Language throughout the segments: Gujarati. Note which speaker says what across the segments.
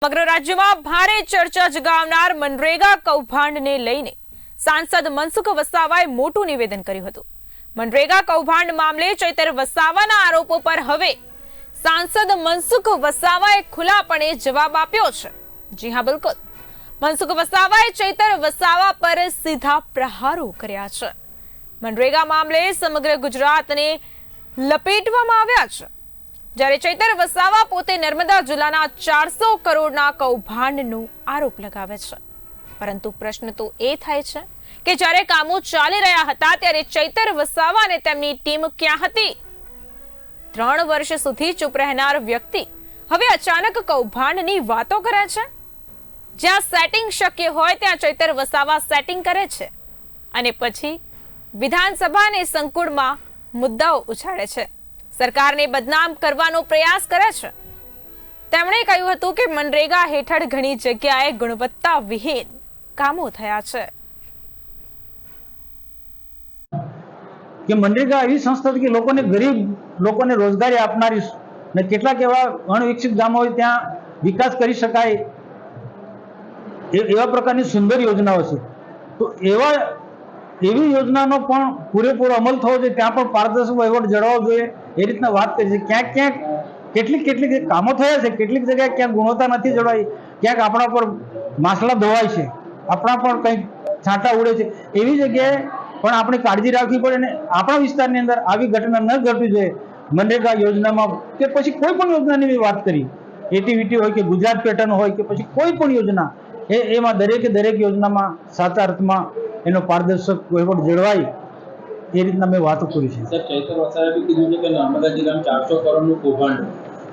Speaker 1: સમગ્ર રાજ્યમાં ભારે ચર્ચા જગાવનાર મનરેગા કૌભાંડને લઈને સાંસદ મનસુખ વસાવાએ મોટું નિવેદન કર્યું હતું। મનરેગા કૌભાંડ મામલે ચૈતર વસાવાના આરોપો પર હવે સાંસદ મનસુખ વસાવાએ ખુલ્લાપણે જવાબ આપ્યો છે। જી હા, બિલકુલ, મનસુખ વસાવાએ ચૈતર વસાવા પર સીધા પ્રહારો કર્યા છે। મનરેગા મામલે સમગ્ર ગુજરાતને લપેટવામાં આવ્યા છે, જ્યારે ચૈતર વસાવા પોતે નર્મદા જિલ્લાના 400 કરોડના કૌભાંડનો આરોપ લગાવે છે। પરંતુ પ્રશ્ન તો એ થાય છે કે જ્યારે કામો ચાલી રહ્યા હતા ત્યારે ચૈતર વસાવા અને તેમની ટીમ ક્યાં હતી? 3 વર્ષ સુધી ચૂપ રહેનાર વ્યક્તિ હવે અચાનક કૌભાંડની વાતો કરે છે। જ્યાં સેટિંગ શક્ય હોય ત્યાં ચૈતર વસાવા સેટિંગ કરે છે અને પછી વિધાનસભા અને સંકુલમાં મુદ્દાઓ ઉછાળે છે, સરકારને બદનામ કરવાનો પ્રયાસ કરે છે। તેમણે કહ્યું હતું કે મનરેગા હેઠળ ઘણી જગ્યાએ ગુણવત્તા વિહીન કામો થયા છે।
Speaker 2: કે મનરેગા એવી સંસ્થા છે કે લોકોને, ગરીબ લોકોને રોજગારી આપનારી ને કેટલાક એવા અણવિકસિત ગામો હોય ત્યાં વિકાસ કરી શકાય એવા પ્રકારની સુંદર યોજનાઓ છે। તો એવી યોજનાનો પણ પૂરેપૂરો અમલ થવો જોઈએ, ત્યાં પણ પારદર્શક વહીવટ જળવાવો જોઈએ એ રીતના વાત કરી છે। ક્યાંક ક્યાંક કેટલીક કામો થયા છે, કેટલીક જગ્યાએ ક્યાંક ગુણવત્તા નથી જળવાઈ, ક્યાંક આપણા પર માસલા ધોવાય છે, આપણા પણ કંઈક છાંટા ઉડે છે, એવી જગ્યાએ પણ આપણે કાળજી રાખવી પડે અને આપણા વિસ્તારની અંદર આવી ઘટના ન ઘટવી જોઈએ। મનરેગા યોજનામાં કે પછી કોઈ પણ યોજનાની વાત કરી, એટીવીટી હોય કે ગુજરાત પેટર્ન હોય કે પછી કોઈ પણ યોજના, એમાં દરેક યોજનામાં સાચા અર્થમાં એનો પારદર્શક વહીવટ જળવાય એ રીતના મેં વાતો કરી છે।
Speaker 3: સર, ચૈતર વસાવાએ કીધું છે કે નર્મદા જિલ્લામાં 400 કરોડનું કૌભાંડ।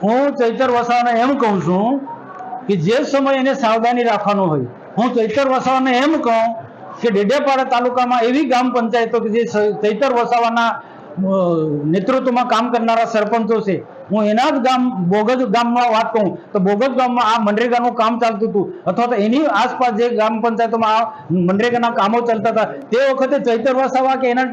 Speaker 2: હું ચૈતર વસાવાને એમ કહું છું કે જે સમય એને સાવધાની રાખવાનું હોય, હું ચૈતર વસાવાને એમ કહું કે ડેડિયાપાડા તાલુકામાં એવી ગ્રામ પંચાયતો કે જે ચૈતર વસાવાના નેતૃત્વમાં કામ કરનારા સરપંચો છે, હું એના જ ગામ બોગજ ગામમાં વાત કહું તો બોગજ ગામમાં આ મનરેગાનું કામ ચાલતું હતું, અથવા તો એની આસપાસ જે ગ્રામ પંચાયતોમાં આ મનરેગાના કામો ચાલતા હતા, તે વખતે ચૈતર વસાવા કે એના